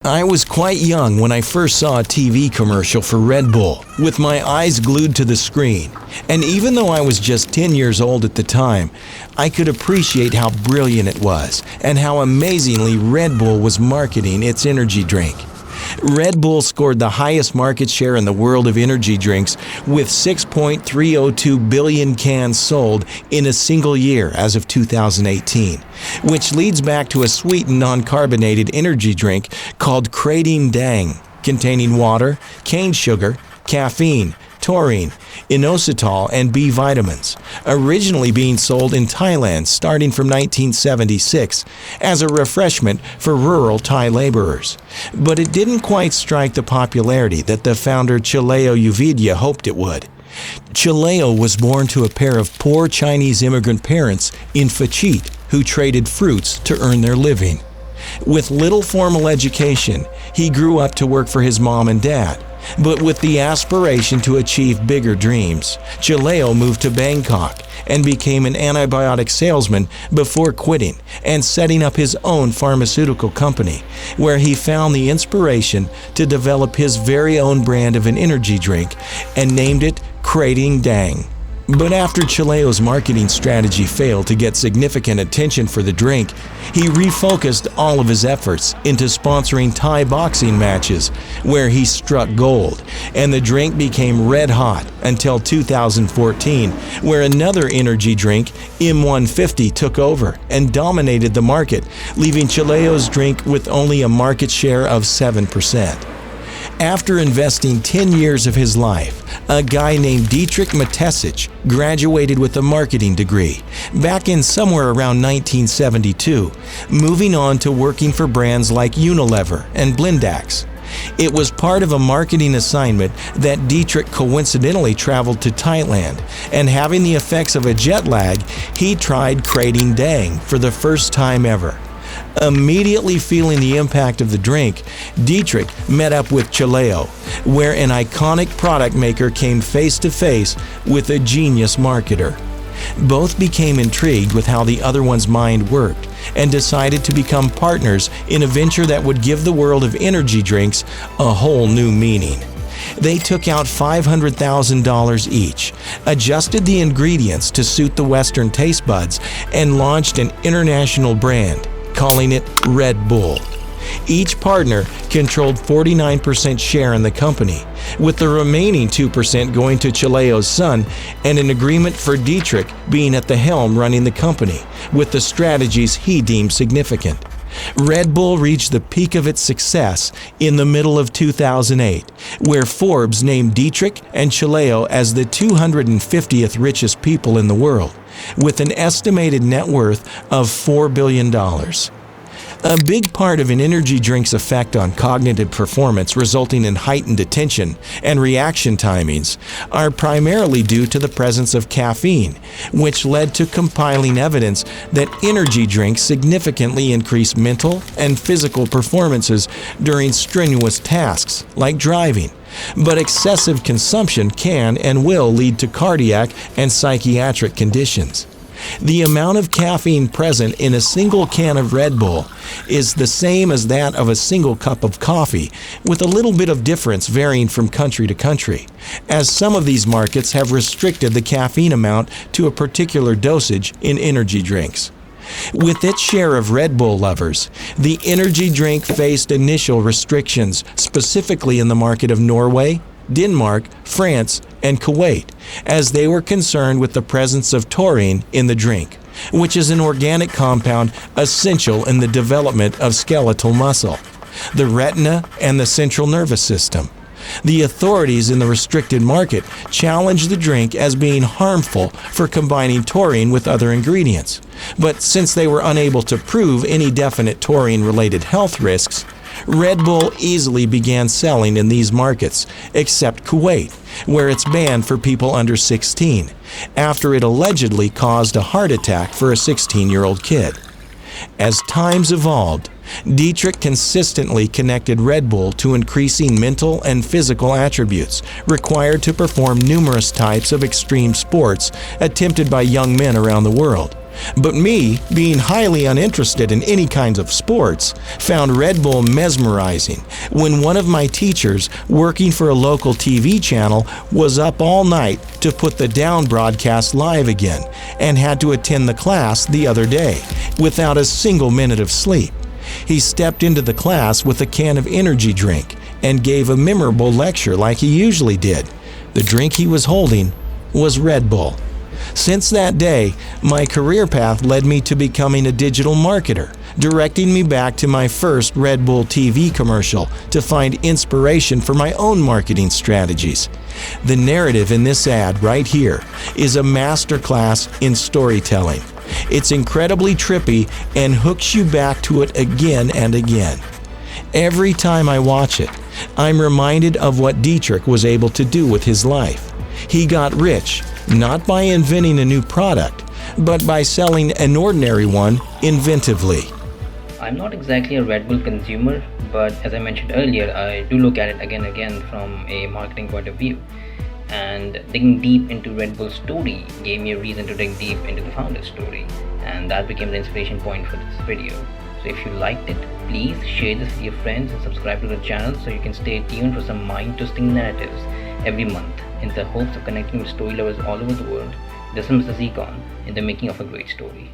I was quite young when I first saw a TV commercial for Red Bull, with my eyes glued to the screen. And even though I was just 10 years old at the time, I could appreciate how brilliant it was and how amazingly Red Bull was marketing its energy drink. Red Bull scored the highest market share in the world of energy drinks with 6.302 billion cans sold in a single year as of 2018, which leads back to a sweetened non-carbonated energy drink called Krating Daeng, containing water, cane sugar, caffeine, taurine, inositol, and B vitamins, originally being sold in Thailand starting from 1976 as a refreshment for rural Thai laborers. But it didn't quite strike the popularity that the founder Chaleo Yoovidhya hoped it would. Chaleo was born to a pair of poor Chinese immigrant parents in Phichit who traded fruits to earn their living. With little formal education, he grew up to work for his mom and dad. But with the aspiration to achieve bigger dreams, Chaleo moved to Bangkok and became an antibiotic salesman before quitting and setting up his own pharmaceutical company, where he found the inspiration to develop his very own brand of an energy drink and named it Krating Daeng. But after Chaleo's marketing strategy failed to get significant attention for the drink, he refocused all of his efforts into sponsoring Thai boxing matches, where he struck gold, and the drink became red hot until 2014, where another energy drink, M150, took over and dominated the market, leaving Chaleo's drink with only a market share of 7%. After investing 10 years of his life, a guy named Dietrich Mateschitz graduated with a marketing degree back in somewhere around 1972, moving on to working for brands like Unilever and Blindax. It was part of a marketing assignment that Dietrich coincidentally traveled to Thailand, and having the effects of a jet lag, he tried Krating Daeng for the first time ever. Immediately feeling the impact of the drink, Dietrich met up with Chaleo, where an iconic product maker came face to face with a genius marketer. Both became intrigued with how the other one's mind worked and decided to become partners in a venture that would give the world of energy drinks a whole new meaning. They took out $500,000 each, adjusted the ingredients to suit the Western taste buds, and launched an international brand, calling it Red Bull. Each partner controlled 49% share in the company, with the remaining 2% going to Chaleo's son, and an agreement for Dietrich being at the helm running the company, with the strategies he deemed significant. Red Bull reached the peak of its success in the middle of 2008, where Forbes named Dietrich and Chaleo as the 250th richest people in the world, with an estimated net worth of $4 billion. A big part of an energy drink's effect on cognitive performance, resulting in heightened attention and reaction timings, are primarily due to the presence of caffeine, which led to compiling evidence that energy drinks significantly increase mental and physical performances during strenuous tasks like driving. But excessive consumption can and will lead to cardiac and psychiatric conditions. The amount of caffeine present in a single can of Red Bull is the same as that of a single cup of coffee, with a little bit of difference varying from country to country, as some of these markets have restricted the caffeine amount to a particular dosage in energy drinks. With its share of Red Bull lovers, the energy drink faced initial restrictions, specifically in the market of Norway, Denmark, France, and Kuwait, as they were concerned with the presence of taurine in the drink, which is an organic compound essential in the development of skeletal muscle, the retina, and the central nervous system. The authorities in the restricted market challenged the drink as being harmful for combining taurine with other ingredients. But since they were unable to prove any definite taurine-related health risks, Red Bull easily began selling in these markets, except Kuwait, where it's banned for people under 16, after it allegedly caused a heart attack for a 16-year-old kid. As times evolved, Dietrich consistently connected Red Bull to increasing mental and physical attributes required to perform numerous types of extreme sports attempted by young men around the world, But me, being highly uninterested in any kinds of sports, found Red Bull mesmerizing when one of my teachers, working for a local TV channel, was up all night to put the Down broadcast live again and had to attend the class the other day without a single minute of sleep. He stepped into the class with a can of energy drink and gave a memorable lecture like he usually did. The drink he was holding was Red Bull. Since that day, my career path led me to becoming a digital marketer, directing me back to my first Red Bull TV commercial to find inspiration for my own marketing strategies. The narrative in this ad right here is a masterclass in storytelling. It's incredibly trippy and hooks you back to it again and again. Every time I watch it, I'm reminded of what Dietrich was able to do with his life. He got rich, not by inventing a new product, but by selling an ordinary one inventively. I'm not exactly a Red Bull consumer, but as I mentioned earlier, I do look at it again and again from a marketing point of view. And digging deep into Red Bull's story gave me a reason to dig deep into the founder's story, and that became the inspiration point for this video. So if you liked it, please share this with your friends and subscribe to the channel so you can stay tuned for some mind-twisting narratives every month in the hopes of connecting with story lovers all over the world. This is Mr. Zeecon in the making of a great story.